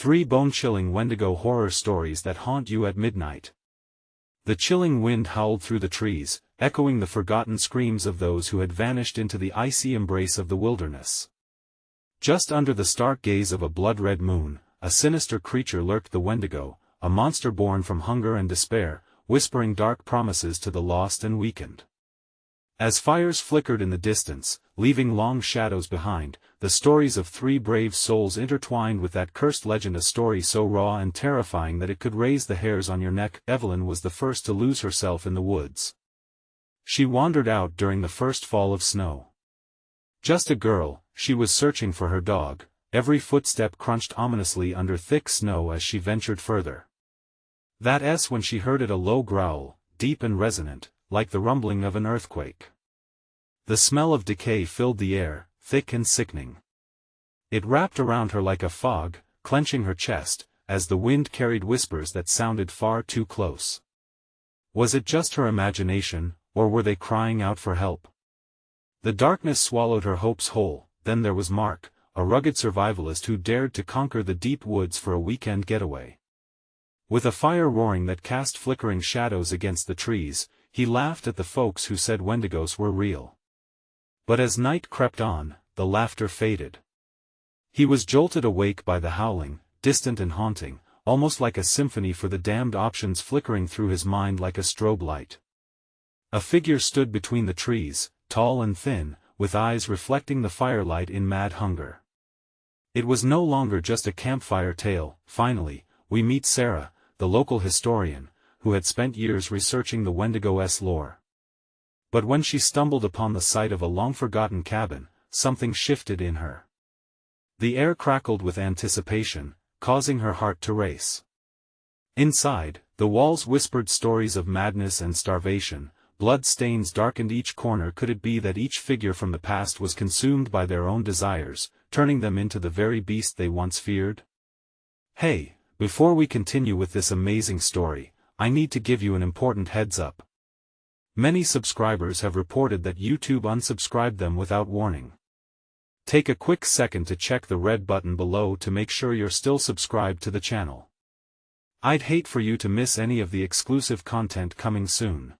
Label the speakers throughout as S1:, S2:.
S1: 3 bone-chilling Wendigo horror stories that haunt you at midnight. The chilling wind howled through the trees, echoing the forgotten screams of those who had vanished into the icy embrace of the wilderness. Just under the stark gaze of a blood-red moon, a sinister creature lurked, the Wendigo, a monster born from hunger and despair, whispering dark promises to the lost and weakened. As fires flickered in the distance, leaving long shadows behind, the stories of 3 brave souls intertwined with that cursed legend, a story so raw and terrifying that it could raise the hairs on your neck. Evelyn was the first to lose herself in the woods. She wandered out during the first fall of snow. Just a girl, she was searching for her dog. Every footstep crunched ominously under thick snow as she ventured further. That's when she heard it, a low growl, deep and resonant, like the rumbling of an earthquake. The smell of decay filled the air, thick and sickening. It wrapped around her like a fog, clenching her chest, as the wind carried whispers that sounded far too close. Was it just her imagination, or were they crying out for help? The darkness swallowed her hopes whole. Then there was Mark, a rugged survivalist who dared to conquer the deep woods for a weekend getaway. With a fire roaring that cast flickering shadows against the trees, he laughed at the folks who said Wendigos were real. But as night crept on, the laughter faded. He was jolted awake by the howling, distant and haunting, almost like a symphony for the damned, options flickering through his mind like a strobe light. A figure stood between the trees, tall and thin, with eyes reflecting the firelight in mad hunger. It was no longer just a campfire tale. Finally, we meet Sarah, the local historian, who had spent years researching the Wendigo's lore. But when she stumbled upon the site of a long-forgotten cabin, something shifted in her. The air crackled with anticipation, causing her heart to race. Inside, the walls whispered stories of madness and starvation. Blood stains darkened each corner. Could it be that each figure from the past was consumed by their own desires, turning them into the very beast they once feared? Hey, before we continue with this amazing story, I need to give you an important heads up. Many subscribers have reported that YouTube unsubscribed them without warning. Take a quick second to check the red button below to make sure you're still subscribed to the channel. I'd hate for you to miss any of the exclusive content coming soon.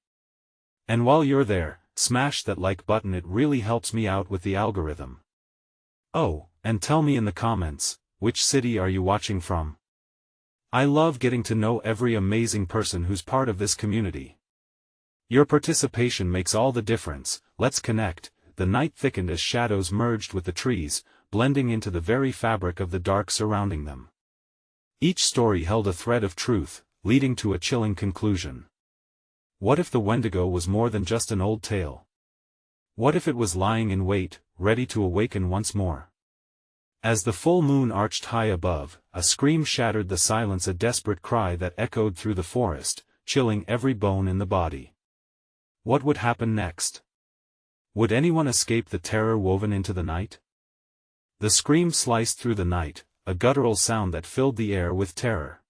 S1: And while you're there, smash that like button, it really helps me out with the algorithm. Oh, and tell me in the comments, which city are you watching from? I love getting to know every amazing person who's part of this community. Your participation makes all the difference. Let's connect. The night thickened as shadows merged with the trees, blending into the very fabric of the dark surrounding them. Each story held a thread of truth, leading to a chilling conclusion. What if the Wendigo was more than just an old tale? What if it was lying in wait, ready to awaken once more? As the full moon arched high above, a scream shattered the silence, a desperate cry that echoed through the forest, chilling every bone in the body. What would happen next? Would anyone escape the terror woven into the night? The scream sliced through the night, a guttural sound that filled the air with terror.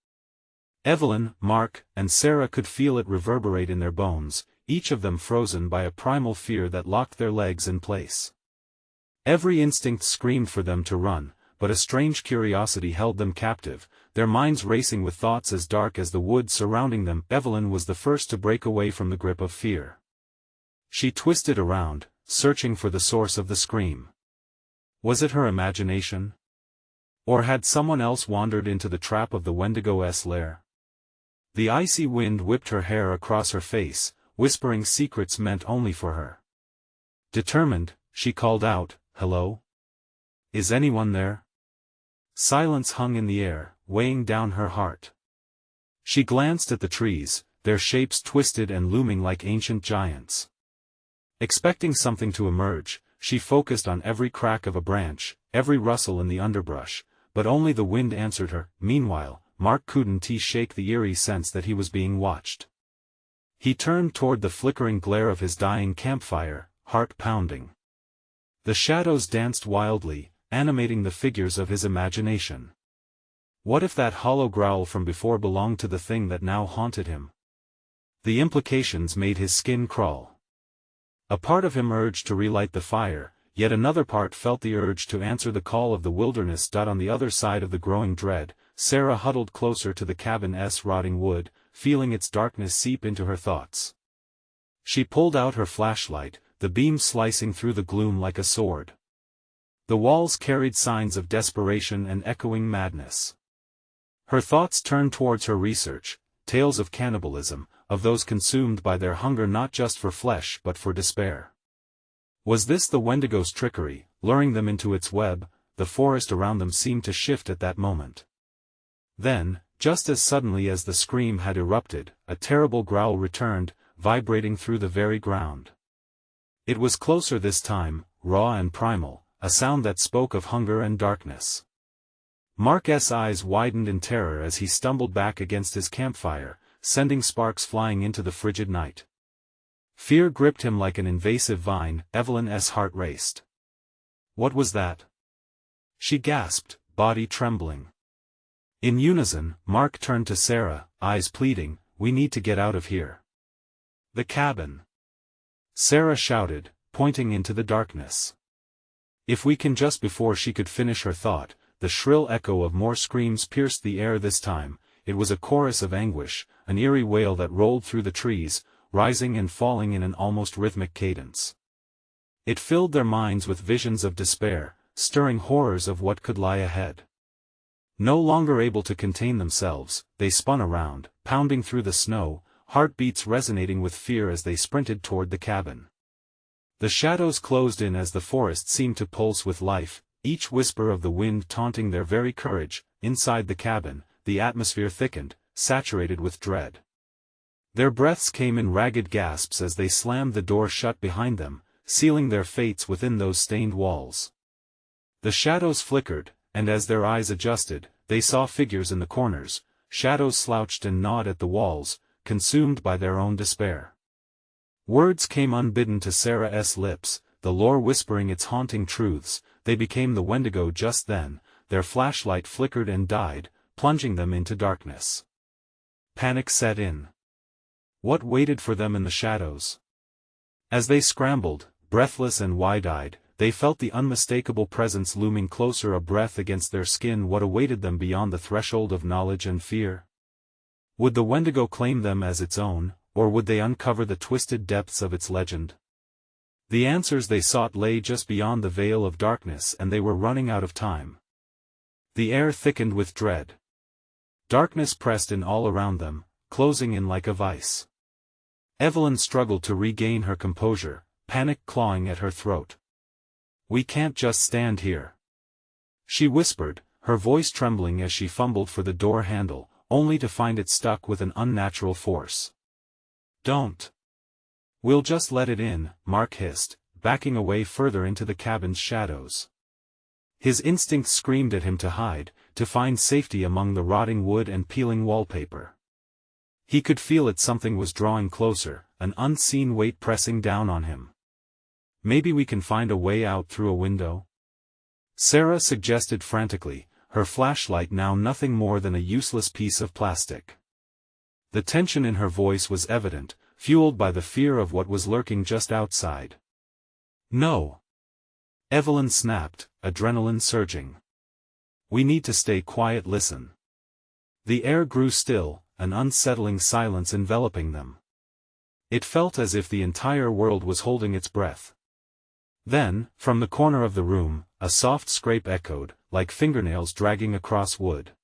S1: Evelyn, Mark, and Sarah could feel it reverberate in their bones, each of them frozen by a primal fear that locked their legs in place. Every instinct screamed for them to run, but a strange curiosity held them captive, their minds racing with thoughts as dark as the woods surrounding them. Evelyn was the first to break away from the grip of fear. She twisted around, searching for the source of the scream. Was it her imagination? Or had someone else wandered into the trap of the Wendigo's lair? The icy wind whipped her hair across her face, whispering secrets meant only for her. Determined, she called out, "Hello? Is anyone there?" Silence hung in the air, weighing down her heart. She glanced at the trees, their shapes twisted and looming like ancient giants. Expecting something to emerge, she focused on every crack of a branch, every rustle in the underbrush, but only the wind answered her. Meanwhile, Mark couldn't shake the eerie sense that he was being watched. He turned toward the flickering glare of his dying campfire, heart pounding. The shadows danced wildly, animating the figures of his imagination. What if that hollow growl from before belonged to the thing that now haunted him? The implications made his skin crawl. A part of him urged to relight the fire, yet another part felt the urge to answer the call of the wilderness. On the other side of the growing dread, Sarah huddled closer to the cabin's rotting wood, feeling its darkness seep into her thoughts. She pulled out her flashlight, the beam slicing through the gloom like a sword. The walls carried signs of desperation and echoing madness. Her thoughts turned towards her research, tales of cannibalism, of those consumed by their hunger not just for flesh but for despair. Was this the Wendigo's trickery, luring them into its web? The forest around them seemed to shift at that moment. Then, just as suddenly as the scream had erupted, a terrible growl returned, vibrating through the very ground. It was closer this time, raw and primal, a sound that spoke of hunger and darkness. Mark's eyes widened in terror as he stumbled back against his campfire, sending sparks flying into the frigid night. Fear gripped him like an invasive vine. Evelyn's heart raced. What was that? She gasped, body trembling. In unison, Mark turned to Sarah, eyes pleading, "We need to get out of here." "The cabin!" Sarah shouted, pointing into the darkness. "If we can." Just before she could finish her thought, the shrill echo of more screams pierced the air this time. It was a chorus of anguish, an eerie wail that rolled through the trees, rising and falling in an almost rhythmic cadence. It filled their minds with visions of despair, stirring horrors of what could lie ahead. No longer able to contain themselves, they spun around, pounding through the snow, heartbeats resonating with fear as they sprinted toward the cabin. The shadows closed in as the forest seemed to pulse with life, each whisper of the wind taunting their very courage. Inside the cabin, the atmosphere thickened, saturated with dread. Their breaths came in ragged gasps as they slammed the door shut behind them, sealing their fates within those stained walls. The shadows flickered, and as their eyes adjusted, they saw figures in the corners. Shadows slouched and gnawed at the walls, consumed by their own despair. Words came unbidden to Sarah's lips, the lore whispering its haunting truths. They became the Wendigo just then. Their flashlight flickered and died, plunging them into darkness. Panic set in. What waited for them in the shadows? As they scrambled, breathless and wide-eyed, they felt the unmistakable presence looming closer, a breath against their skin. What awaited them beyond the threshold of knowledge and fear? Would the Wendigo claim them as its own, or would they uncover the twisted depths of its legend? The answers they sought lay just beyond the veil of darkness, and they were running out of time. The air thickened with dread. Darkness pressed in all around them, closing in like a vice. Evelyn struggled to regain her composure, panic clawing at her throat. "We can't just stand here," she whispered, her voice trembling as she fumbled for the door handle, only to find it stuck with an unnatural force. "Don't. We'll just let it in," Mark hissed, backing away further into the cabin's shadows. His instincts screamed at him to hide, to find safety among the rotting wood and peeling wallpaper. He could feel it. Something was drawing closer, an unseen weight pressing down on him. "Maybe we can find a way out through a window?" Sarah suggested frantically, her flashlight now nothing more than a useless piece of plastic. The tension in her voice was evident, fueled by the fear of what was lurking just outside. "No!" Evelyn snapped, adrenaline surging. "We need to stay quiet. Listen." The air grew still, an unsettling silence enveloping them. It felt as if the entire world was holding its breath. Then, from the corner of the room, a soft scrape echoed, like fingernails dragging across wood.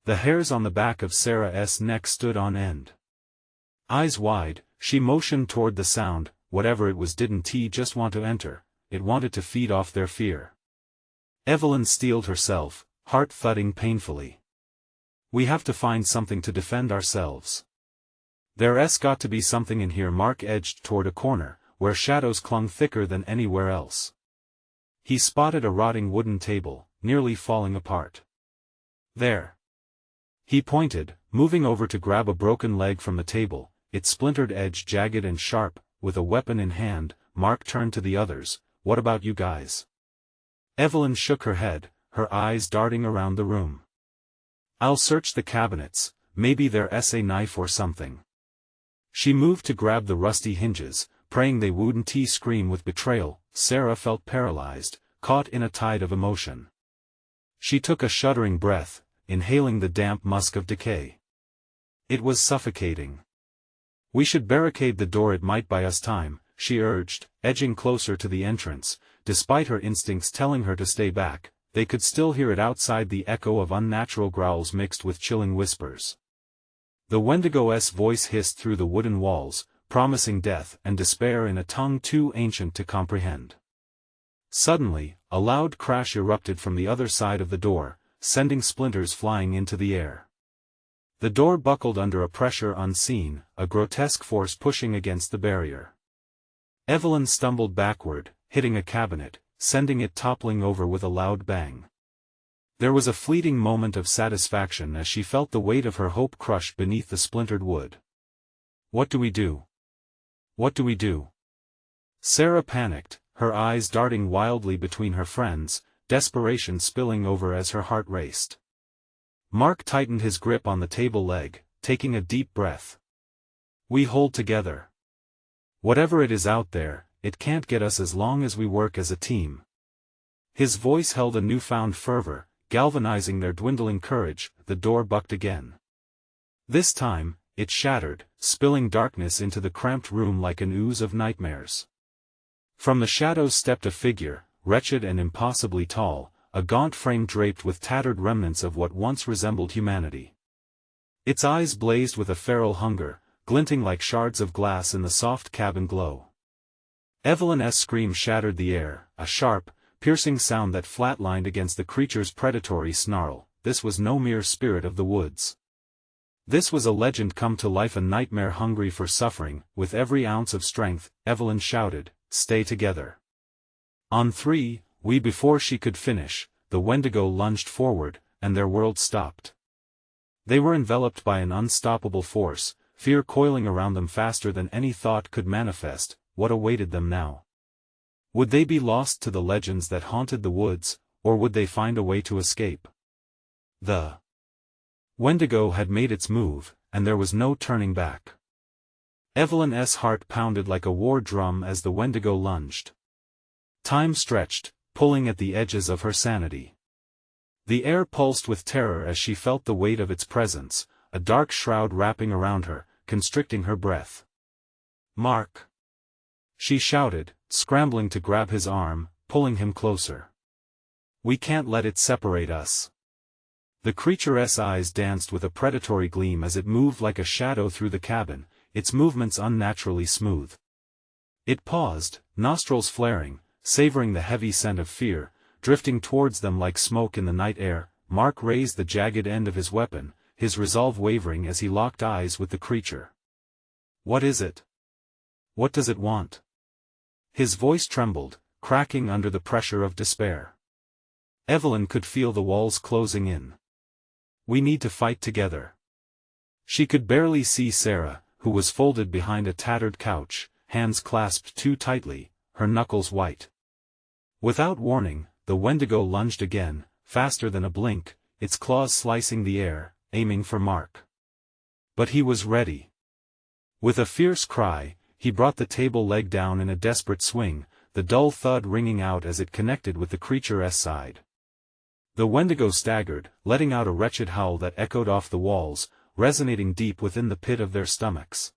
S1: The hairs on the back of Sarah's neck stood on end. Eyes wide, she motioned toward the sound. Whatever it was didn't just want to enter, it wanted to feed off their fear. Evelyn steeled herself, heart thudding painfully. "We have to find something to defend ourselves. There's got to be something in here." Mark edged toward a corner, where shadows clung thicker than anywhere else. He spotted a rotting wooden table, nearly falling apart. "There." He pointed, moving over to grab a broken leg from the table, its splintered edge jagged and sharp. With a weapon in hand, Mark turned to the others. "What about you guys?" Evelyn shook her head, her eyes darting around the room. "I'll search the cabinets, maybe there's a knife or something." She moved to grab the rusty hinges, praying they wouldn't scream with betrayal. Sarah felt paralyzed, caught in a tide of emotion. She took a shuddering breath, inhaling the damp musk of decay. It was suffocating. "We should barricade the door, it might buy us time," she urged, edging closer to the entrance. Despite her instincts telling her to stay back, they could still hear it outside, the echo of unnatural growls mixed with chilling whispers. The Wendigo's voice hissed through the wooden walls, promising death and despair in a tongue too ancient to comprehend. Suddenly, a loud crash erupted from the other side of the door, sending splinters flying into the air. The door buckled under a pressure unseen, a grotesque force pushing against the barrier. Evelyn stumbled backward, hitting a cabinet, sending it toppling over with a loud bang. There was a fleeting moment of satisfaction as she felt the weight of her hope crush beneath the splintered wood. "What do we do? What do we do?" Sarah panicked, her eyes darting wildly between her friends, desperation spilling over as her heart raced. Mark tightened his grip on the table leg, taking a deep breath. "We hold together. Whatever it is out there, it can't get us as long as we work as a team." His voice held a newfound fervor, galvanizing their dwindling courage. The door bucked again. This time, it shattered, spilling darkness into the cramped room like an ooze of nightmares. From the shadows stepped a figure, wretched and impossibly tall, a gaunt frame draped with tattered remnants of what once resembled humanity. Its eyes blazed with a feral hunger, glinting like shards of glass in the soft cabin glow. Evelyn's scream shattered the air, a sharp, piercing sound that flatlined against the creature's predatory snarl. This was no mere spirit of the woods. This was a legend come to life, a nightmare hungry for suffering. With every ounce of strength, Evelyn shouted, "Stay together. On three, we." Before she could finish, the Wendigo lunged forward, and their world stopped. They were enveloped by an unstoppable force, fear coiling around them faster than any thought could manifest. What awaited them now? Would they be lost to the legends that haunted the woods, or would they find a way to escape? The Wendigo had made its move, and there was no turning back. Evelyn's heart pounded like a war drum as the Wendigo lunged. Time stretched, pulling at the edges of her sanity. The air pulsed with terror as she felt the weight of its presence, a dark shroud wrapping around her, constricting her breath. "Mark!" she shouted, scrambling to grab his arm, pulling him closer. "We can't let it separate us." The creature's eyes danced with a predatory gleam as it moved like a shadow through the cabin, its movements unnaturally smooth. It paused, nostrils flaring, savoring the heavy scent of fear, drifting towards them like smoke in the night air. Mark raised the jagged end of his weapon, his resolve wavering as he locked eyes with the creature. "What is it? What does it want?" His voice trembled, cracking under the pressure of despair. Evelyn could feel the walls closing in. "We need to fight together." She could barely see Sarah, who was folded behind a tattered couch, hands clasped too tightly, her knuckles white. Without warning, the Wendigo lunged again, faster than a blink, its claws slicing the air, aiming for Mark. But he was ready. With a fierce cry, he brought the table leg down in a desperate swing, the dull thud ringing out as it connected with the creature's side. The Wendigo staggered, letting out a wretched howl that echoed off the walls, resonating deep within the pit of their stomachs.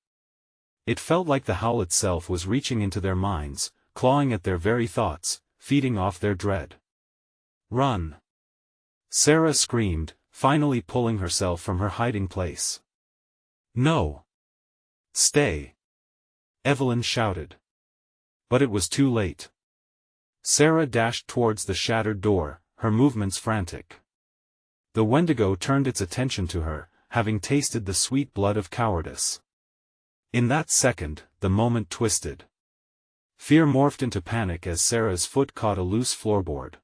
S1: It felt like the howl itself was reaching into their minds, clawing at their very thoughts, feeding off their dread. "Run!" Sarah screamed, finally pulling herself from her hiding place. "No! Stay!" Evelyn shouted. But it was too late. Sarah dashed towards the shattered door, her movements frantic. The Wendigo turned its attention to her, having tasted the sweet blood of cowardice. In that second, the moment twisted. Fear morphed into panic as Sarah's foot caught a loose floorboard.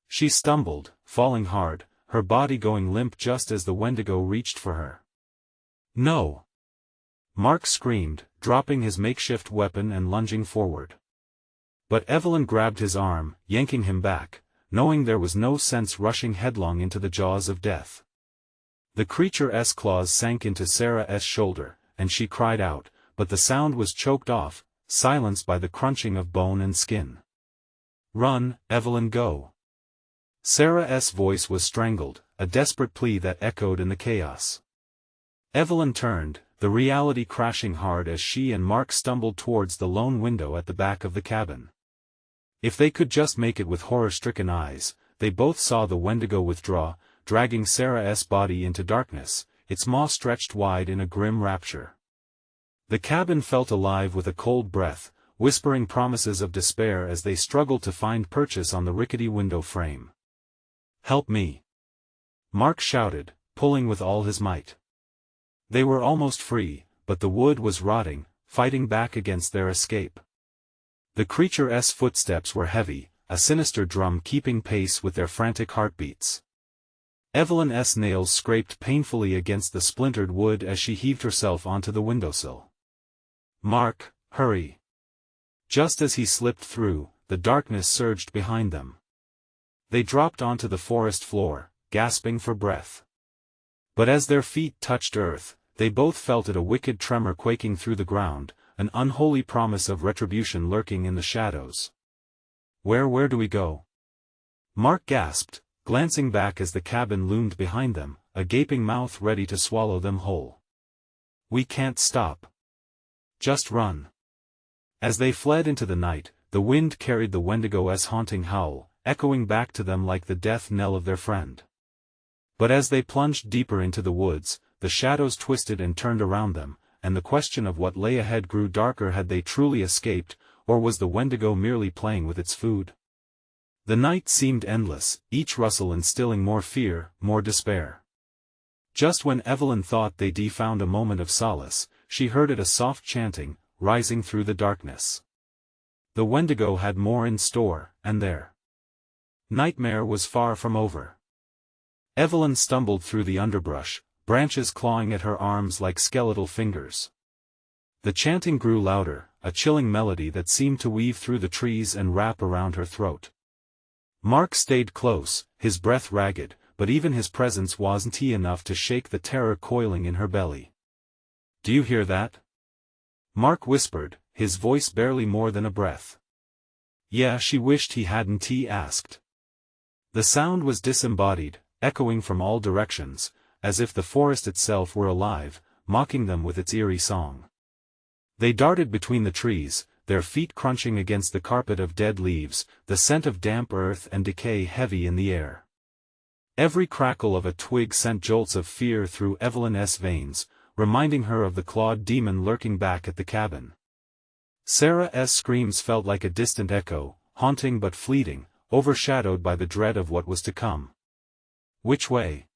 S1: She stumbled, falling hard, her body going limp just as the Wendigo reached for her. "No!" Mark screamed, dropping his makeshift weapon and lunging forward. But Evelyn grabbed his arm, yanking him back, knowing there was no sense rushing headlong into the jaws of death. The creature's claws sank into Sarah's shoulder, and she cried out, but the sound was choked off, silenced by the crunching of bone and skin. "Run, Evelyn, go!" Sarah's voice was strangled, a desperate plea that echoed in the chaos. Evelyn turned, the reality crashing hard as she and Mark stumbled towards the lone window at the back of the cabin. If they could just make it with horror-stricken eyes, they both saw the Wendigo withdraw, dragging Sarah's body into darkness, its maw stretched wide in a grim rapture. The cabin felt alive with a cold breath, whispering promises of despair as they struggled to find purchase on the rickety window frame. "Help me!" Mark shouted, pulling with all his might. They were almost free, but the wood was rotting, fighting back against their escape. The creature's footsteps were heavy, a sinister drum keeping pace with their frantic heartbeats. Evelyn's nails scraped painfully against the splintered wood as she heaved herself onto the windowsill. "Mark, hurry!" Just as he slipped through, the darkness surged behind them. They dropped onto the forest floor, gasping for breath. But as their feet touched earth, they both felt it, a wicked tremor quaking through the ground, an unholy promise of retribution lurking in the shadows. Where do we go?" Mark gasped, glancing back as the cabin loomed behind them, a gaping mouth ready to swallow them whole. "We can't stop. Just run." As they fled into the night, the wind carried the Wendigo's haunting howl, echoing back to them like the death knell of their friend. But as they plunged deeper into the woods, the shadows twisted and turned around them, and the question of what lay ahead grew darker. Had they truly escaped, or was the Wendigo merely playing with its food? The night seemed endless, each rustle instilling more fear, more despair. Just when Evelyn thought they'd found a moment of solace, she heard a soft chanting, rising through the darkness. The Wendigo had more in store, and their nightmare was far from over. Evelyn stumbled through the underbrush, branches clawing at her arms like skeletal fingers. The chanting grew louder, a chilling melody that seemed to weave through the trees and wrap around her throat. Mark stayed close, his breath ragged, but even his presence wasn't enough to shake the terror coiling in her belly. "Do you hear that?" Mark whispered, his voice barely more than a breath. "Yeah," she wished he hadn't asked. The sound was disembodied, echoing from all directions, as if the forest itself were alive, mocking them with its eerie song. They darted between the trees, their feet crunching against the carpet of dead leaves, the scent of damp earth and decay heavy in the air. Every crackle of a twig sent jolts of fear through Evelyn's veins, reminding her of the clawed demon lurking back at the cabin. Sarah's screams felt like a distant echo, haunting but fleeting, overshadowed by the dread of what was to come. "Which way?"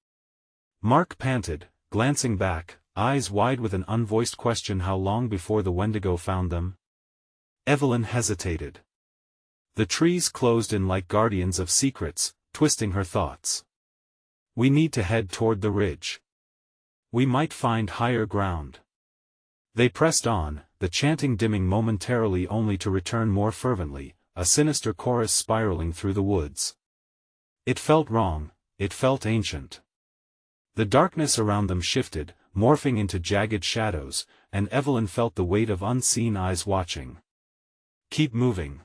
S1: Mark panted, glancing back, eyes wide with an unvoiced question. How long before the Wendigo found them? Evelyn hesitated. The trees closed in like guardians of secrets, twisting her thoughts. "We need to head toward the ridge. We might find higher ground." They pressed on, the chanting dimming momentarily only to return more fervently, a sinister chorus spiraling through the woods. It felt wrong, it felt ancient. The darkness around them shifted, morphing into jagged shadows, and Evelyn felt the weight of unseen eyes watching. "Keep moving,"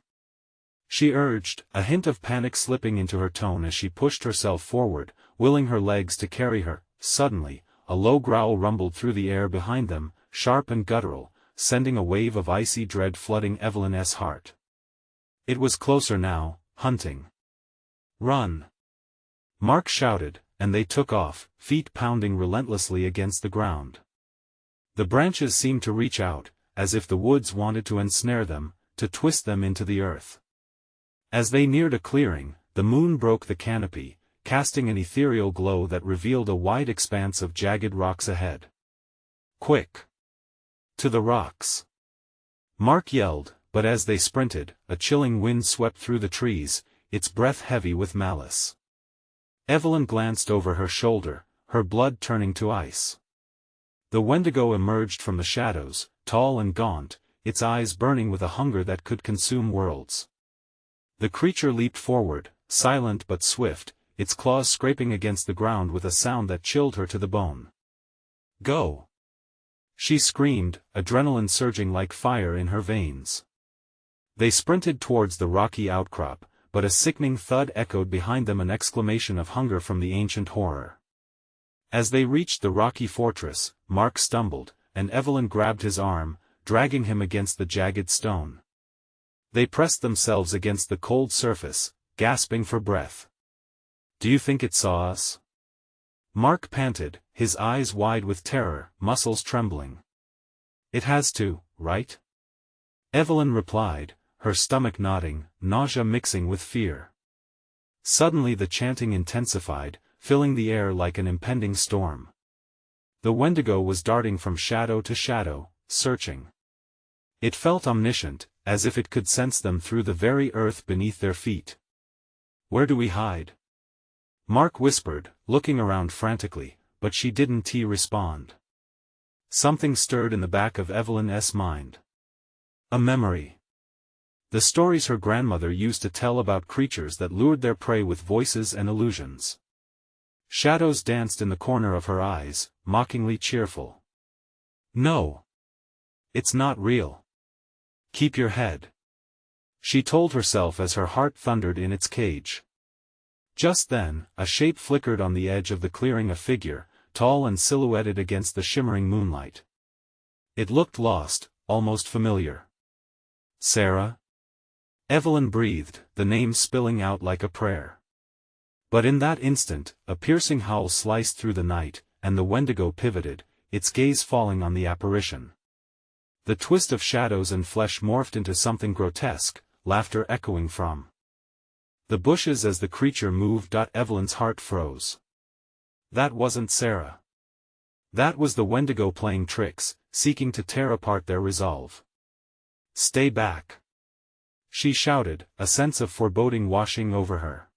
S1: she urged, a hint of panic slipping into her tone as she pushed herself forward, willing her legs to carry her. Suddenly, a low growl rumbled through the air behind them, sharp and guttural, sending a wave of icy dread flooding Evelyn's heart. It was closer now, hunting. "Run!" Mark shouted, and they took off, feet pounding relentlessly against the ground. The branches seemed to reach out, as if the woods wanted to ensnare them, to twist them into the earth. As they neared a clearing, the moon broke the canopy, casting an ethereal glow that revealed a wide expanse of jagged rocks ahead. "Quick! To the rocks!" Mark yelled, but as they sprinted, a chilling wind swept through the trees, its breath heavy with malice. Evelyn glanced over her shoulder, her blood turning to ice. The Wendigo emerged from the shadows, tall and gaunt, its eyes burning with a hunger that could consume worlds. The creature leaped forward, silent but swift, its claws scraping against the ground with a sound that chilled her to the bone. "Go!" she screamed, adrenaline surging like fire in her veins. They sprinted towards the rocky outcrop, but a sickening thud echoed behind them, an exclamation of hunger from the ancient horror. As they reached the rocky fortress, Mark stumbled, and Evelyn grabbed his arm, dragging him against the jagged stone. They pressed themselves against the cold surface, gasping for breath. "Do you think it saw us?" Mark panted, his eyes wide with terror, muscles trembling. "It has to, right?" Evelyn replied, her stomach nodding, nausea mixing with fear. Suddenly the chanting intensified, filling the air like an impending storm. The Wendigo was darting from shadow to shadow, searching. It felt omniscient, as if it could sense them through the very earth beneath their feet. "Where do we hide?" Mark whispered, looking around frantically, but she didn't respond. Something stirred in the back of Evelyn's mind. A memory. The stories her grandmother used to tell about creatures that lured their prey with voices and illusions. Shadows danced in the corner of her eyes, mockingly cheerful. "No. It's not real. Keep your head," she told herself as her heart thundered in its cage. Just then, a shape flickered on the edge of the clearing, a figure, tall and silhouetted against the shimmering moonlight. It looked lost, almost familiar. "Sarah?" Evelyn breathed, the name spilling out like a prayer. But in that instant, a piercing howl sliced through the night, and the Wendigo pivoted, its gaze falling on the apparition. The twist of shadows and flesh morphed into something grotesque, laughter echoing from the bushes as the creature moved. Evelyn's heart froze. That wasn't Sarah. That was the Wendigo playing tricks, seeking to tear apart their resolve. "Stay back!" she shouted, a sense of foreboding washing over her.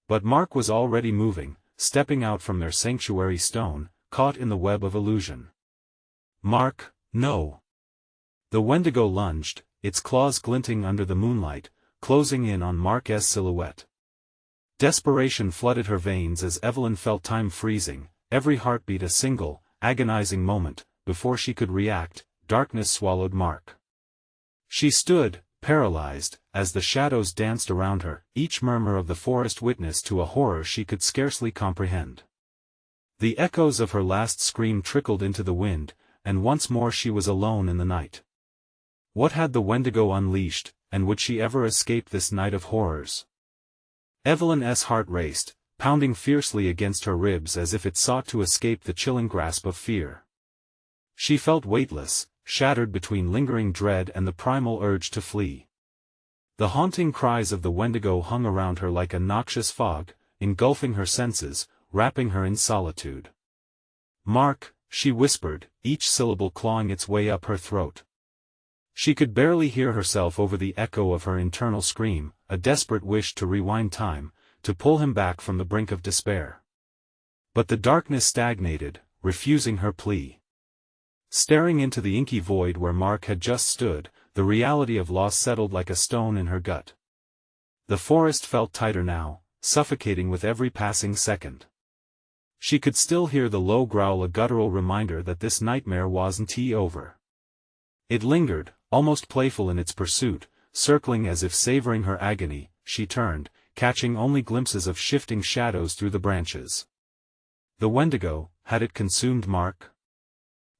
S1: But Mark was already moving, stepping out from their sanctuary stone, caught in the web of illusion. "Mark, no!" The Wendigo lunged, its claws glinting under the moonlight, closing in on Mark's silhouette. Desperation flooded her veins as Evelyn felt time freezing, every heartbeat a single, agonizing moment. Before she could react, darkness swallowed Mark. She stood, paralyzed, as the shadows danced around her, each murmur of the forest witness to a horror she could scarcely comprehend. The echoes of her last scream trickled into the wind, and once more she was alone in the night. What had the Wendigo unleashed, and would she ever escape this night of horrors? Evelyn's heart raced, pounding fiercely against her ribs as if it sought to escape the chilling grasp of fear. She felt weightless, shattered between lingering dread and the primal urge to flee. The haunting cries of the Wendigo hung around her like a noxious fog, engulfing her senses, wrapping her in solitude. "Mark," she whispered, each syllable clawing its way up her throat. She could barely hear herself over the echo of her internal scream, a desperate wish to rewind time, to pull him back from the brink of despair. But the darkness stagnated, refusing her plea. Staring into the inky void where Mark had just stood, the reality of loss settled like a stone in her gut. The forest felt tighter now, suffocating with every passing second. She could still hear the low growl, a guttural reminder that this nightmare wasn't over. It lingered, almost playful in its pursuit, circling as if savoring her agony. She turned, catching only glimpses of shifting shadows through the branches. The Wendigo, had it consumed Mark?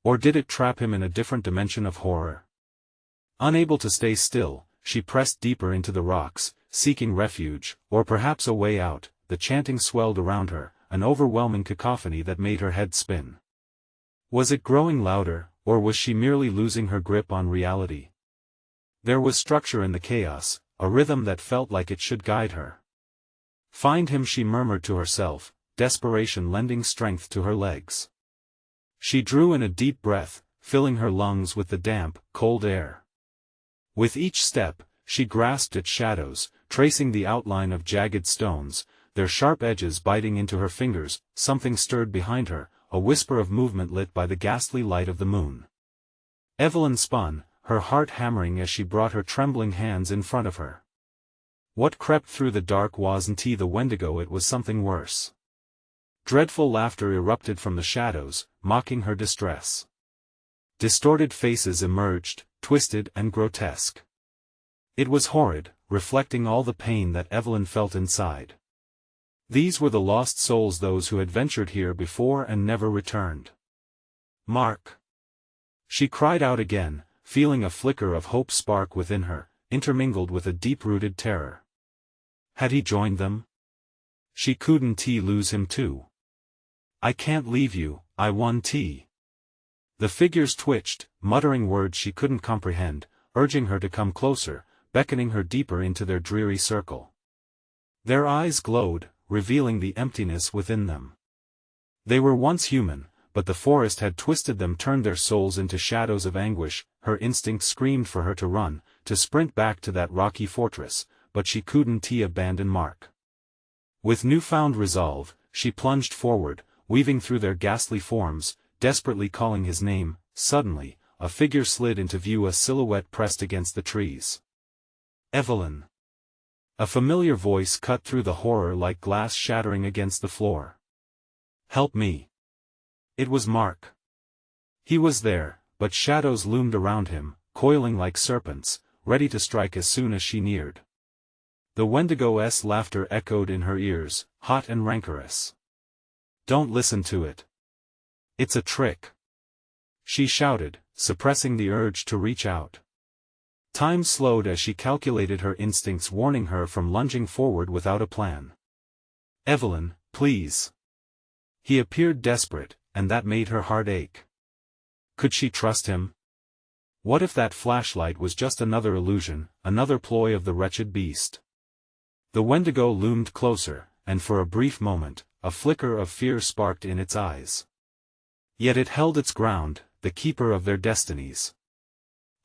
S1: Or did it trap him in a different dimension of horror? Unable to stay still, she pressed deeper into the rocks, seeking refuge, or perhaps a way out. The chanting swelled around her, an overwhelming cacophony that made her head spin. Was it growing louder, or was she merely losing her grip on reality? There was structure in the chaos, a rhythm that felt like it should guide her. "Find him," she murmured to herself, desperation lending strength to her legs. She drew in a deep breath, filling her lungs with the damp, cold air. With each step, she grasped at shadows, tracing the outline of jagged stones, their sharp edges biting into her fingers. Something stirred behind her, a whisper of movement lit by the ghastly light of the moon. Evelyn spun, her heart hammering as she brought her trembling hands in front of her. What crept through the dark wasn't the Wendigo, it was something worse. Dreadful laughter erupted from the shadows, mocking her distress. Distorted faces emerged, twisted and grotesque. It was horrid, reflecting all the pain that Evelyn felt inside. These were the lost souls, those who had ventured here before and never returned. Mark! She cried out again, feeling a flicker of hope spark within her, intermingled with a deep-rooted terror. Had he joined them? She couldn't lose him too. I can't leave you, I want tea. The figures twitched, muttering words she couldn't comprehend, urging her to come closer, beckoning her deeper into their dreary circle. Their eyes glowed, revealing the emptiness within them. They were once human, but the forest had twisted them, turned their souls into shadows of anguish. Her instinct screamed for her to run, to sprint back to that rocky fortress, but she couldn't abandon Mark. With newfound resolve, she plunged forward, weaving through their ghastly forms, desperately calling his name. Suddenly, a figure slid into view, a silhouette pressed against the trees. Evelyn! A familiar voice cut through the horror like glass shattering against the floor. Help me! It was Mark. He was there, but shadows loomed around him, coiling like serpents, ready to strike as soon as she neared. The Wendigo's laughter echoed in her ears, hot and rancorous. Don't listen to it. It's a trick. She shouted, suppressing the urge to reach out. Time slowed as she calculated her instincts, warning her from lunging forward without a plan. Evelyn, please. He appeared desperate, and that made her heart ache. Could she trust him? What if that flashlight was just another illusion, another ploy of the wretched beast? The Wendigo loomed closer, and for a brief moment, a flicker of fear sparked in its eyes. Yet it held its ground, the keeper of their destinies.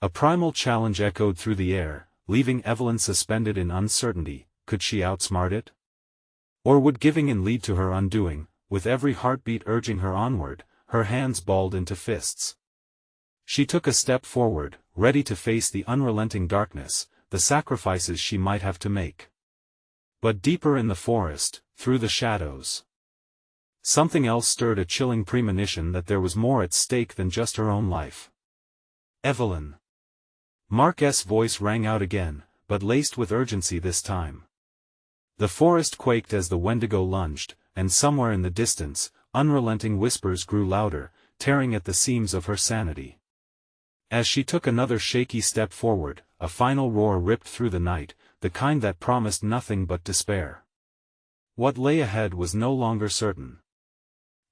S1: A primal challenge echoed through the air, leaving Evelyn suspended in uncertainty. Could she outsmart it? Or would giving in lead to her undoing, with every heartbeat urging her onward, her hands balled into fists? She took a step forward, ready to face the unrelenting darkness, the sacrifices she might have to make. But deeper in the forest, through the shadows, something else stirred, a chilling premonition that there was more at stake than just her own life. Evelyn! Mark's voice rang out again, but laced with urgency this time. The forest quaked as the Wendigo lunged, and somewhere in the distance, unrelenting whispers grew louder, tearing at the seams of her sanity. As she took another shaky step forward, a final roar ripped through the night, the kind that promised nothing but despair. What lay ahead was no longer certain.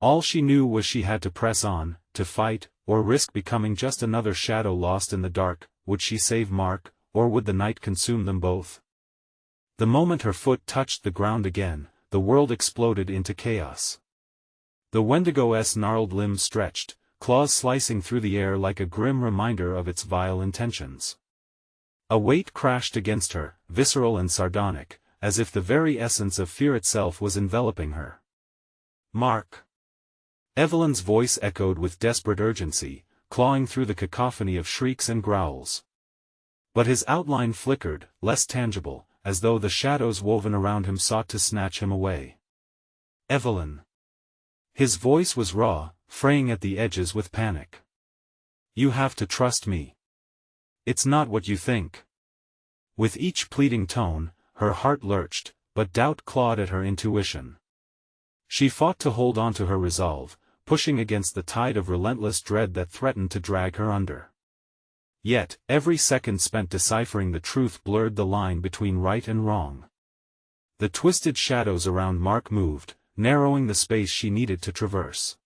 S1: All she knew was she had to press on, to fight, or risk becoming just another shadow lost in the dark. Would she save Mark, or would the night consume them both? The moment her foot touched the ground again, the world exploded into chaos. The Wendigo's gnarled limbs stretched, claws slicing through the air like a grim reminder of its vile intentions. A weight crashed against her, visceral and sardonic, as if the very essence of fear itself was enveloping her. Mark! Evelyn's voice echoed with desperate urgency, clawing through the cacophony of shrieks and growls. But his outline flickered, less tangible, as though the shadows woven around him sought to snatch him away. Evelyn! His voice was raw, fraying at the edges with panic. You have to trust me. It's not what you think. With each pleading tone, her heart lurched, but doubt clawed at her intuition. She fought to hold on to her resolve, pushing against the tide of relentless dread that threatened to drag her under. Yet, every second spent deciphering the truth blurred the line between right and wrong. The twisted shadows around Mark moved, narrowing the space she needed to traverse.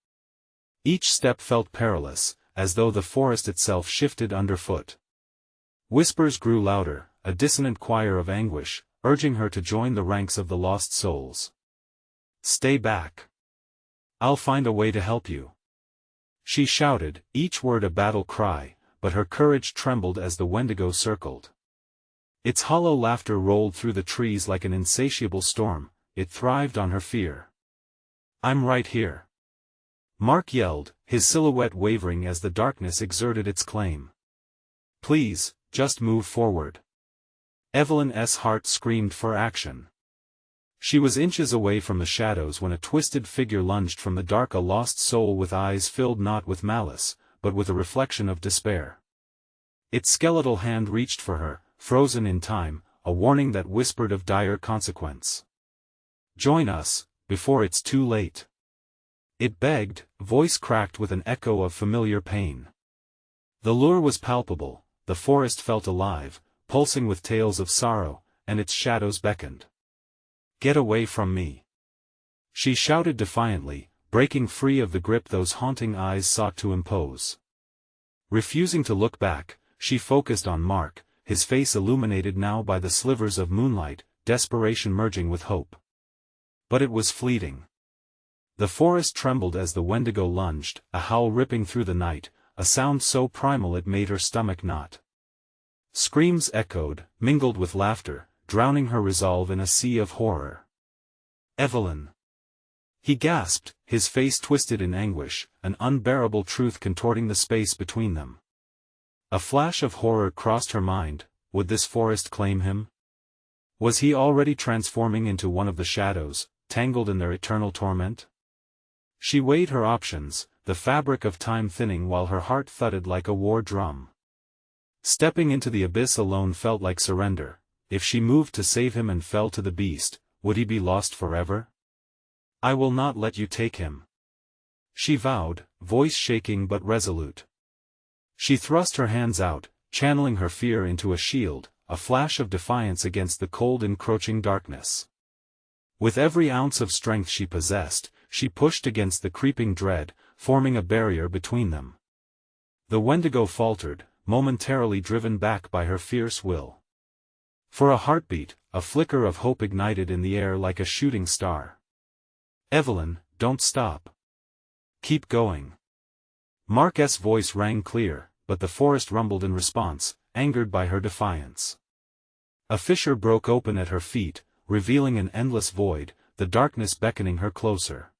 S1: Each step felt perilous, as though the forest itself shifted underfoot. Whispers grew louder, a dissonant choir of anguish, urging her to join the ranks of the lost souls. Stay back. I'll find a way to help you. She shouted, each word a battle cry, but her courage trembled as the Wendigo circled. Its hollow laughter rolled through the trees like an insatiable storm. It thrived on her fear. I'm right here. Mark yelled, his silhouette wavering as the darkness exerted its claim. Please, just move forward. Evelyn's heart screamed for action. She was inches away from the shadows when a twisted figure lunged from the dark, a lost soul with eyes filled not with malice, but with a reflection of despair. Its skeletal hand reached for her, frozen in time, a warning that whispered of dire consequence. "Join us, before it's too late," it begged, voice cracked with an echo of familiar pain. The lure was palpable, the forest felt alive, pulsing with tales of sorrow, and its shadows beckoned. "Get away from me!" she shouted defiantly, breaking free of the grip those haunting eyes sought to impose. Refusing to look back, she focused on Mark, his face illuminated now by the slivers of moonlight, desperation merging with hope. But it was fleeting. The forest trembled as the Wendigo lunged, a howl ripping through the night, a sound so primal it made her stomach knot. Screams echoed, mingled with laughter, drowning her resolve in a sea of horror. "Evelyn!" he gasped, his face twisted in anguish, an unbearable truth contorting the space between them. A flash of horror crossed her mind. Would this forest claim him? Was he already transforming into one of the shadows, tangled in their eternal torment? She weighed her options, the fabric of time thinning while her heart thudded like a war drum. Stepping into the abyss alone felt like surrender. If she moved to save him and fell to the beast, would he be lost forever? "I will not let you take him," she vowed, voice shaking but resolute. She thrust her hands out, channeling her fear into a shield, a flash of defiance against the cold encroaching darkness. With every ounce of strength she possessed, she pushed against the creeping dread, forming a barrier between them. The Wendigo faltered, momentarily driven back by her fierce will. For a heartbeat, a flicker of hope ignited in the air like a shooting star. "Evelyn, don't stop. Keep going." Mark's voice rang clear, but the forest rumbled in response, angered by her defiance. A fissure broke open at her feet, revealing an endless void, the darkness beckoning her closer.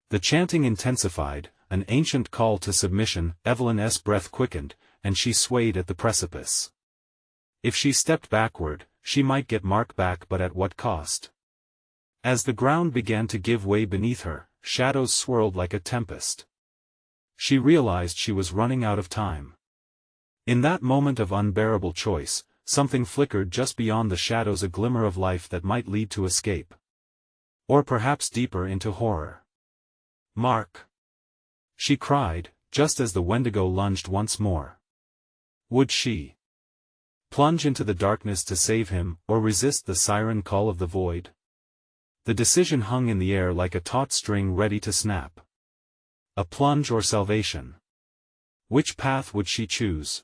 S1: The chanting intensified, an ancient call to submission. Evelyn's breath quickened, and she swayed at the precipice. If she stepped backward, she might get Mark back, but at what cost? As the ground began to give way beneath her, shadows swirled like a tempest. She realized she was running out of time. In that moment of unbearable choice, something flickered just beyond the shadows, a glimmer of life that might lead to escape. Or perhaps deeper into horror. "Mark!" she cried, just as the Wendigo lunged once more. Would she plunge into the darkness to save him, or resist the siren call of the void? The decision hung in the air like a taut string ready to snap. A plunge or salvation? Which path would she choose?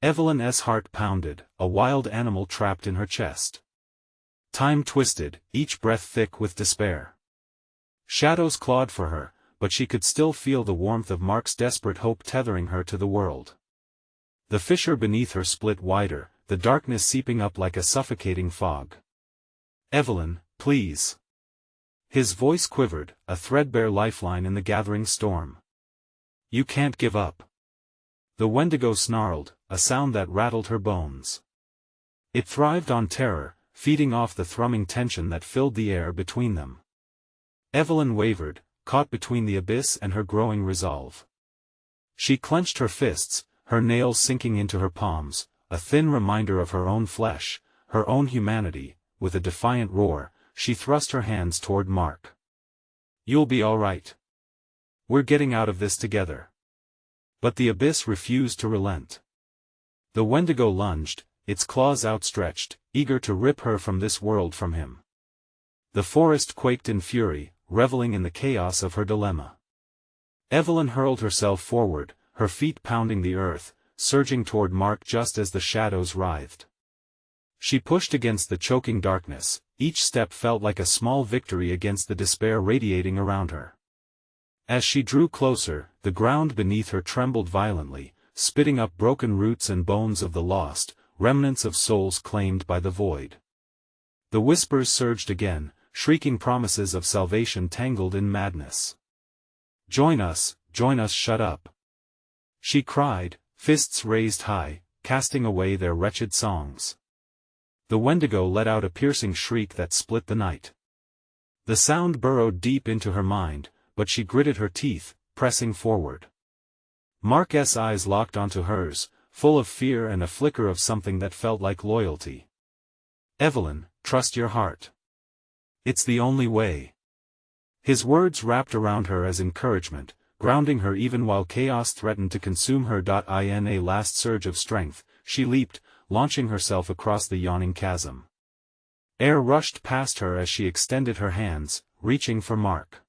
S1: Evelyn's heart pounded, a wild animal trapped in her chest. Time twisted, each breath thick with despair. Shadows clawed for her, but she could still feel the warmth of Mark's desperate hope tethering her to the world. The fissure beneath her split wider, the darkness seeping up like a suffocating fog. "Evelyn, please." His voice quivered, a threadbare lifeline in the gathering storm. "You can't give up." The Wendigo snarled, a sound that rattled her bones. It thrived on terror, feeding off the thrumming tension that filled the air between them. Evelyn wavered, caught between the abyss and her growing resolve. She clenched her fists, her nails sinking into her palms, a thin reminder of her own flesh, her own humanity. With a defiant roar, she thrust her hands toward Mark. "You'll be all right. We're getting out of this together." But the abyss refused to relent. The Wendigo lunged, its claws outstretched, eager to rip her from this world, from him. The forest quaked in fury, reveling in the chaos of her dilemma. Evelyn hurled herself forward, her feet pounding the earth, surging toward Mark just as the shadows writhed. She pushed against the choking darkness, each step felt like a small victory against the despair radiating around her. As she drew closer, the ground beneath her trembled violently, spitting up broken roots and bones of the lost, remnants of souls claimed by the void. The whispers surged again, shrieking promises of salvation tangled in madness. Join us, shut up!" she cried, fists raised high, casting away their wretched songs. The Wendigo let out a piercing shriek that split the night. The sound burrowed deep into her mind, but she gritted her teeth, pressing forward. Mark's eyes locked onto hers, full of fear and a flicker of something that felt like loyalty. "Evelyn, trust your heart. It's the only way." His words wrapped around her as encouragement, grounding her even while chaos threatened to consume her. In a last surge of strength, she leaped, launching herself across the yawning chasm. Air rushed past her as she extended her hands, reaching for Mark.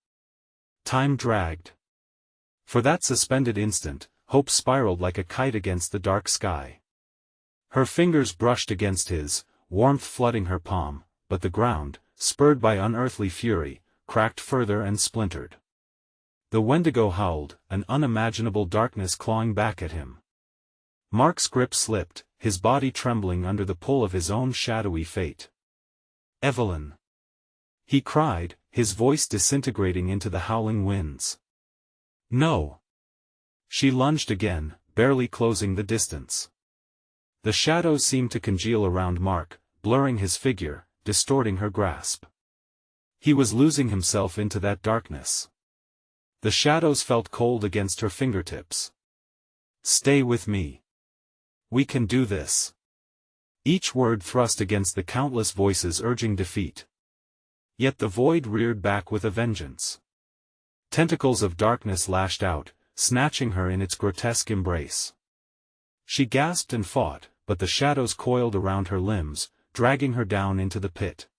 S1: Time dragged. For that suspended instant, hope spiraled like a kite against the dark sky. Her fingers brushed against his, warmth flooding her palm, but the ground, spurred by unearthly fury, cracked further and splintered. The Wendigo howled, an unimaginable darkness clawing back at him. Mark's grip slipped, his body trembling under the pull of his own shadowy fate. "Evelyn!" he cried, his voice disintegrating into the howling winds. "No!" She lunged again, barely closing the distance. The shadows seemed to congeal around Mark, blurring his figure, distorting her grasp. He was losing himself into that darkness. The shadows felt cold against her fingertips. "Stay with me. We can do this." Each word thrust against the countless voices urging defeat. Yet the void reared back with a vengeance. Tentacles of darkness lashed out, snatching her in its grotesque embrace. She gasped and fought, but the shadows coiled around her limbs, dragging her down into the pit.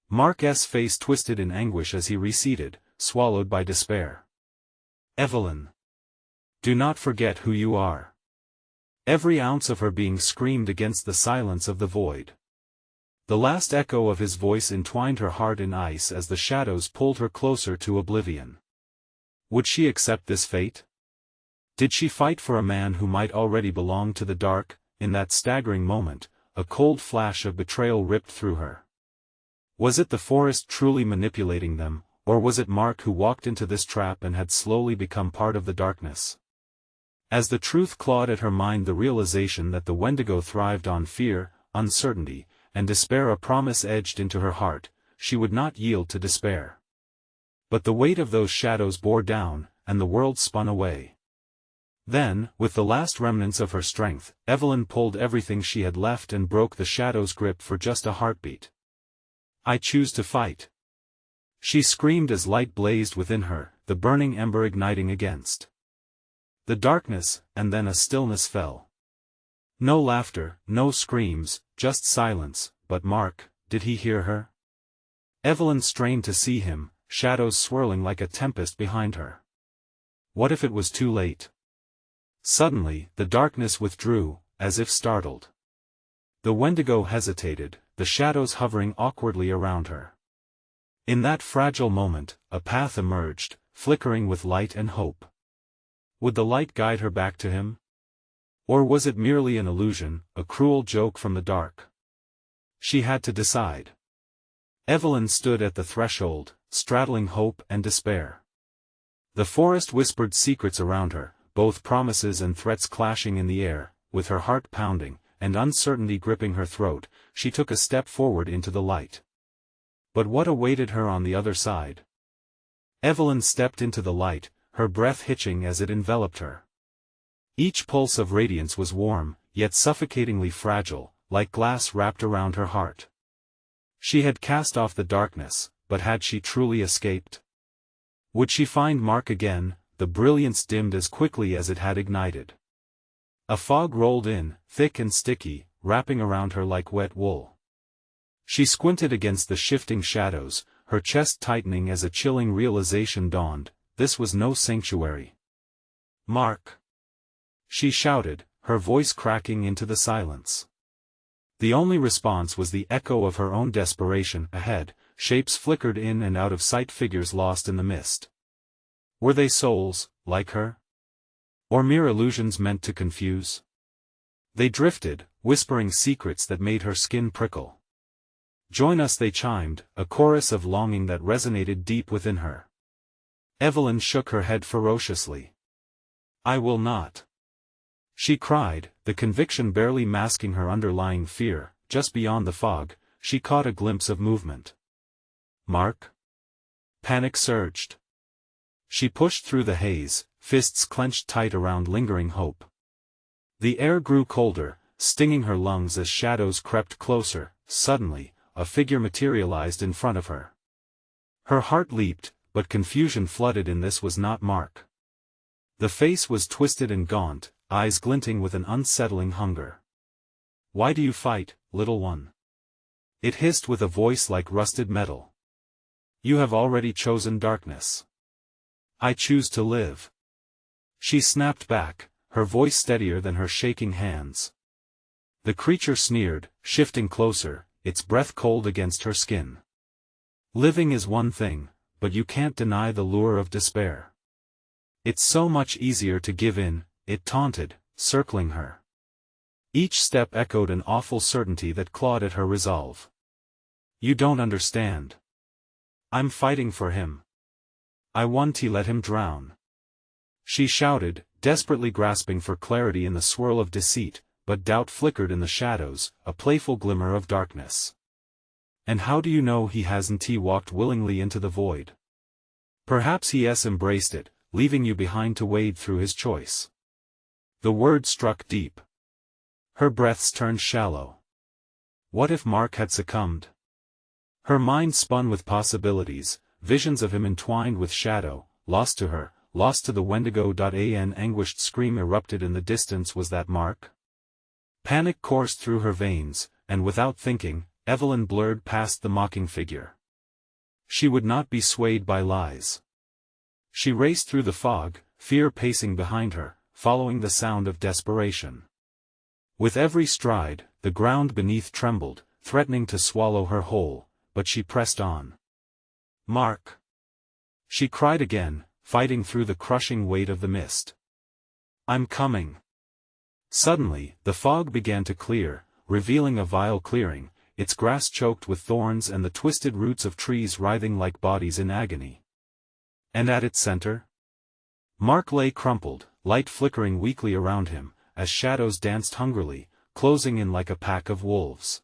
S1: Mark's face twisted in anguish as he receded, swallowed by despair. "Evelyn! Do not forget who you are." Every ounce of her being screamed against the silence of the void. The last echo of his voice entwined her heart in ice as the shadows pulled her closer to oblivion. Would she accept this fate? Did she fight for a man who might already belong to the dark? In that staggering moment, a cold flash of betrayal ripped through her. Was it the forest truly manipulating them, or was it Mark who walked into this trap and had slowly become part of the darkness? As the truth clawed at her mind, the realization that the Wendigo thrived on fear, uncertainty, and despair, a promise edged into her heart. She would not yield to despair. But the weight of those shadows bore down, and the world spun away. Then, with the last remnants of her strength, Evelyn pulled everything she had left and broke the shadow's grip for just a heartbeat. "I choose to fight!" she screamed as light blazed within her, the burning ember igniting against the darkness, and then a stillness fell. No laughter, no screams, just silence. But Mark, did he hear her? Evelyn strained to see him, shadows swirling like a tempest behind her. What if it was too late? Suddenly, the darkness withdrew, as if startled. The Wendigo hesitated, the shadows hovering awkwardly around her. In that fragile moment, a path emerged, flickering with light and hope. Would the light guide her back to him? Or was it merely an illusion, a cruel joke from the dark? She had to decide. Evelyn stood at the threshold, straddling hope and despair. The forest whispered secrets around her, both promises and threats clashing in the air. With her heart pounding, and uncertainty gripping her throat, she took a step forward into the light. But what awaited her on the other side? Evelyn stepped into the light, her breath hitching as it enveloped her. Each pulse of radiance was warm, yet suffocatingly fragile, like glass wrapped around her heart. She had cast off the darkness, but had she truly escaped? Would she find Mark again? The brilliance dimmed as quickly as it had ignited. A fog rolled in, thick and sticky, wrapping around her like wet wool. She squinted against the shifting shadows, her chest tightening as a chilling realization dawned. This was no sanctuary. "Mark!" she shouted, her voice cracking into the silence. The only response was the echo of her own desperation. Ahead, shapes flickered in and out of sight, figures lost in the mist. Were they souls, like her? Or mere illusions meant to confuse? They drifted, whispering secrets that made her skin prickle. "Join us," they chimed, a chorus of longing that resonated deep within her. Evelyn shook her head ferociously. "I will not," she cried, the conviction barely masking her underlying fear. Just beyond the fog, she caught a glimpse of movement. "Mark?" Panic surged. She pushed through the haze, fists clenched tight around lingering hope. The air grew colder, stinging her lungs as shadows crept closer. Suddenly, a figure materialized in front of her. Her heart leaped, but confusion flooded in. This was not Mark. The face was twisted and gaunt, eyes glinting with an unsettling hunger. "Why do you fight, little one?" It hissed with a voice like rusted metal. "You have already chosen darkness. I choose to live." She snapped back, her voice steadier than her shaking hands. The creature sneered, shifting closer, its breath cold against her skin. "Living is one thing, but you can't deny the lure of despair. It's so much easier to give in," it taunted, circling her. Each step echoed an awful certainty that clawed at her resolve. "You don't understand. I'm fighting for him. I want to let him drown." She shouted, desperately grasping for clarity in the swirl of deceit, but doubt flickered in the shadows, a playful glimmer of darkness. "And how do you know he hasn't walked willingly into the void? Perhaps he has embraced it, leaving you behind to wade through his choice." The word struck deep. Her breaths turned shallow. What if Mark had succumbed? Her mind spun with possibilities, visions of him entwined with shadow, lost to her, lost to the Wendigo. An anguished scream erupted in the distance. Was that Mark? Panic coursed through her veins, and without thinking, Evelyn blurred past the mocking figure. She would not be swayed by lies. She raced through the fog, fear pacing behind her, following the sound of desperation. With every stride, the ground beneath trembled, threatening to swallow her whole, but she pressed on. "Mark!" She cried again, fighting through the crushing weight of the mist. "I'm coming." Suddenly, the fog began to clear, revealing a vile clearing, its grass choked with thorns and the twisted roots of trees writhing like bodies in agony. And at its center? Mark lay crumpled, light flickering weakly around him, as shadows danced hungrily, closing in like a pack of wolves.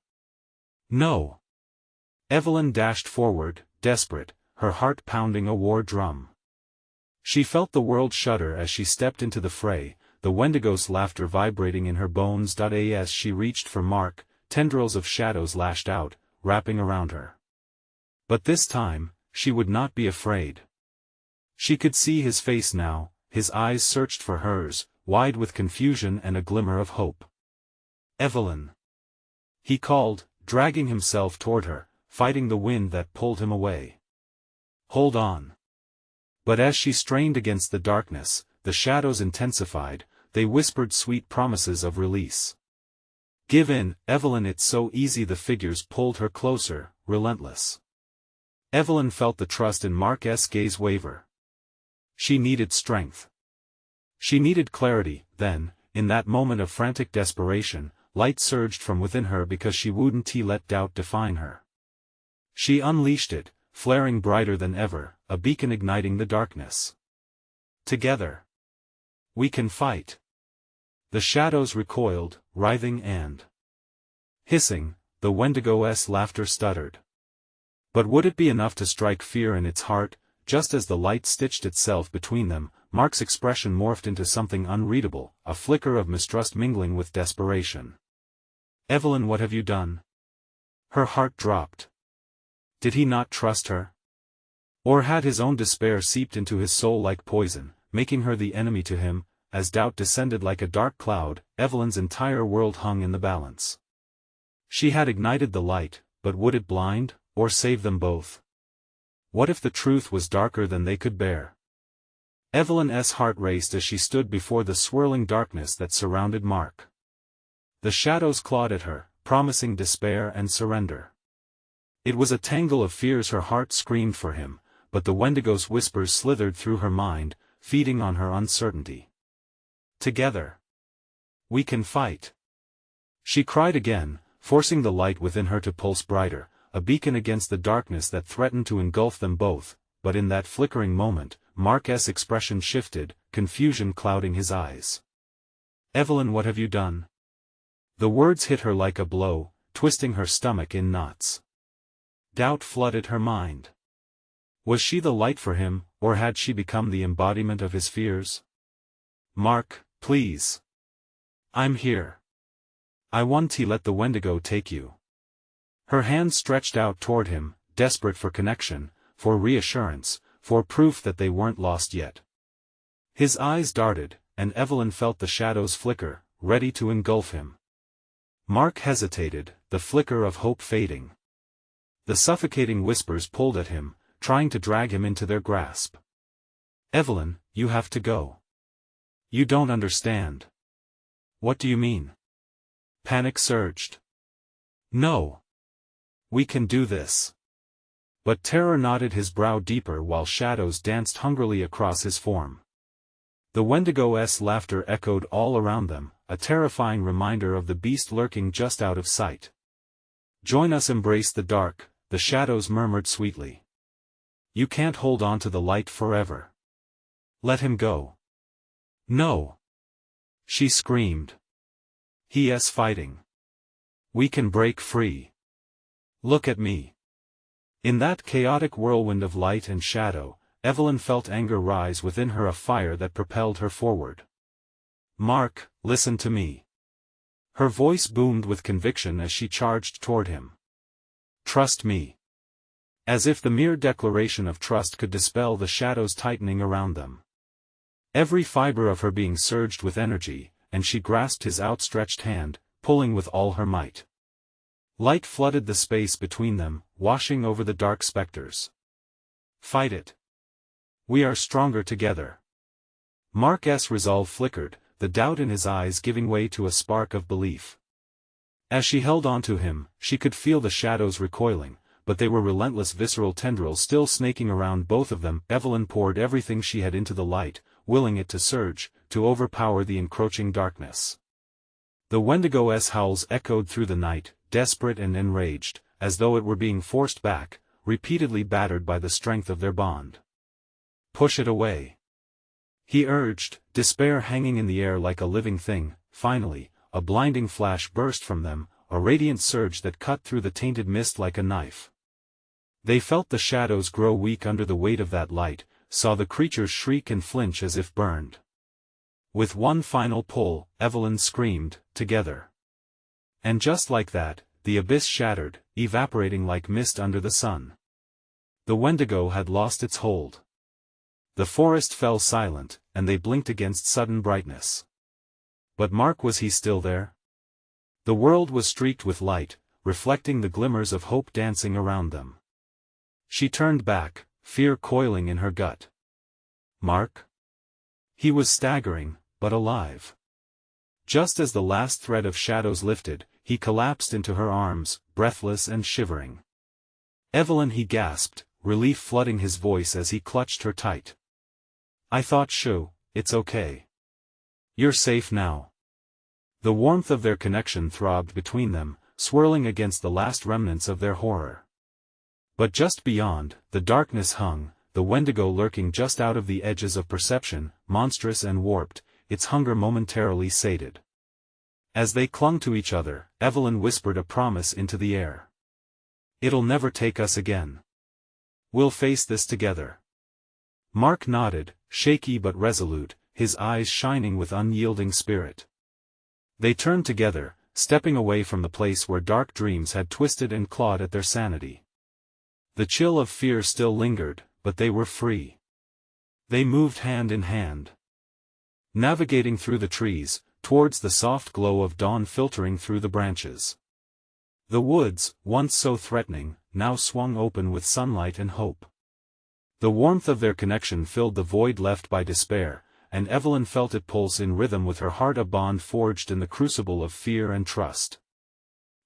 S1: "No!" Evelyn dashed forward, desperate, her heart pounding a war drum. She felt the world shudder as she stepped into the fray, the Wendigo's laughter vibrating in her bones. As she reached for Mark, tendrils of shadows lashed out, wrapping around her. But this time, she would not be afraid. She could see his face now, his eyes searched for hers, wide with confusion and a glimmer of hope. "Evelyn!" he called, dragging himself toward her, fighting the wind that pulled him away. "Hold on." But as she strained against the darkness, the shadows intensified, they whispered sweet promises of release. "Give in, Evelyn, it's so easy." The figures pulled her closer, relentless. Evelyn felt the trust in Mark's gaze waver. She needed strength. She needed clarity. Then, in that moment of frantic desperation, light surged from within her because she wouldn't let doubt define her. She unleashed it, flaring brighter than ever, a beacon igniting the darkness. "Together, we can fight." The shadows recoiled, writhing and hissing, the Wendigo's laughter stuttered. But would it be enough to strike fear in its heart? Just as the light stitched itself between them, Mark's expression morphed into something unreadable, a flicker of mistrust mingling with desperation. "Evelyn, what have you done?" Her heart dropped. Did he not trust her? Or had his own despair seeped into his soul like poison, making her the enemy to him? As doubt descended like a dark cloud, Evelyn's entire world hung in the balance. She had ignited the light, but would it blind, or save them both? What if the truth was darker than they could bear? Evelyn's heart raced as she stood before the swirling darkness that surrounded Mark. The shadows clawed at her, promising despair and surrender. It was a tangle of fears. Her heart screamed for him, but the Wendigo's whispers slithered through her mind, feeding on her uncertainty. "Together, we can fight," she cried again, forcing the light within her to pulse brighter, a beacon against the darkness that threatened to engulf them both. But in that flickering moment, Mark's expression shifted, confusion clouding his eyes. "Evelyn, what have you done?" The words hit her like a blow, twisting her stomach in knots. Doubt flooded her mind. Was she the light for him, or had she become the embodiment of his fears? "Mark, please. I'm here. I want to let the Wendigo take you. Her hand stretched out toward him, desperate for connection, for reassurance, for proof that they weren't lost yet. His eyes darted, and Evelyn felt the shadows flicker, ready to engulf him. Mark hesitated, the flicker of hope fading. The suffocating whispers pulled at him, trying to drag him into their grasp. Evelyn, you have to go. You don't understand. What do you mean? Panic surged. No. We can do this. But terror knotted his brow deeper while shadows danced hungrily across his form. The Wendigo's laughter echoed all around them, a terrifying reminder of the beast lurking just out of sight. Join us, embrace the dark, the shadows murmured sweetly. You can't hold on to the light forever. Let him go. No. She screamed. He's fighting. We can break free. Look at me. In that chaotic whirlwind of light and shadow, Evelyn felt anger rise within her, a fire that propelled her forward. Mark, listen to me. Her voice boomed with conviction as she charged toward him. Trust me. As if the mere declaration of trust could dispel the shadows tightening around them. Every fiber of her being surged with energy, and she grasped his outstretched hand, pulling with all her might. Light flooded the space between them, washing over the dark specters. Fight it. We are stronger together. Mark's resolve flickered, the doubt in his eyes giving way to a spark of belief. As she held on to him, she could feel the shadows recoiling, but they were relentless, visceral tendrils still snaking around both of them. Evelyn poured everything she had into the light, willing it to surge, to overpower the encroaching darkness. The Wendigo's howls echoed through the night, desperate and enraged, as though it were being forced back, repeatedly battered by the strength of their bond. Push it away. He urged, despair hanging in the air like a living thing. Finally, a blinding flash burst from them, a radiant surge that cut through the tainted mist like a knife. They felt the shadows grow weak under the weight of that light, saw the creatures shriek and flinch as if burned. With one final pull, Evelyn screamed, together. And just like that, the abyss shattered, evaporating like mist under the sun. The Wendigo had lost its hold. The forest fell silent, and they blinked against sudden brightness. But Mark, was he still there? The world was streaked with light, reflecting the glimmers of hope dancing around them. She turned back, fear coiling in her gut. Mark? He was staggering, but alive. Just as the last thread of shadows lifted, he collapsed into her arms, breathless and shivering. Evelyn, he gasped, relief flooding his voice as he clutched her tight. I thought, shoo, it's okay. You're safe now. The warmth of their connection throbbed between them, swirling against the last remnants of their horror. But just beyond, the darkness hung, the Wendigo lurking just out of the edges of perception, monstrous and warped, its hunger momentarily sated. As they clung to each other, Evelyn whispered a promise into the air. It'll never take us again. We'll face this together. Mark nodded, shaky but resolute, his eyes shining with unyielding spirit. They turned together, stepping away from the place where dark dreams had twisted and clawed at their sanity. The chill of fear still lingered, but they were free. They moved hand in hand, navigating through the trees, towards the soft glow of dawn filtering through the branches. The woods, once so threatening, now swung open with sunlight and hope. The warmth of their connection filled the void left by despair, and Evelyn felt it pulse in rhythm with her heart, a bond forged in the crucible of fear and trust.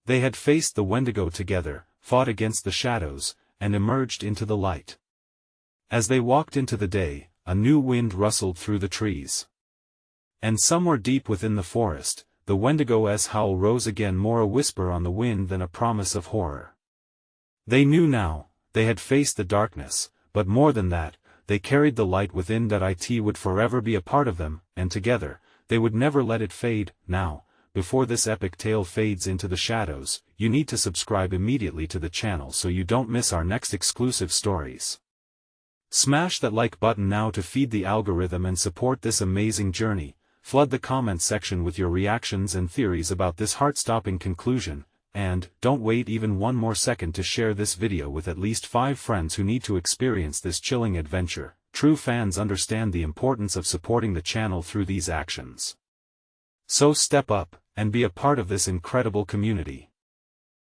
S1: They had faced the Wendigo together, fought against the shadows, and emerged into the light. As they walked into the day, a new wind rustled through the trees. And somewhere deep within the forest, the Wendigo's howl rose again, more a whisper on the wind than a promise of horror. They knew now, they had faced the darkness, but more than that, they carried the light within that it would forever be a part of them, and together, they would never let it fade. Now, before this epic tale fades into the shadows, you need to subscribe immediately to the channel so you don't miss our next exclusive stories. Smash that like button now to feed the algorithm and support this amazing journey. flood the comments section with your reactions and theories about this heart-stopping conclusion, and don't wait even one more second to share this video with at least 5 friends who need to experience this chilling adventure. True fans understand the importance of supporting the channel through these actions. So step up, and be a part of this incredible community.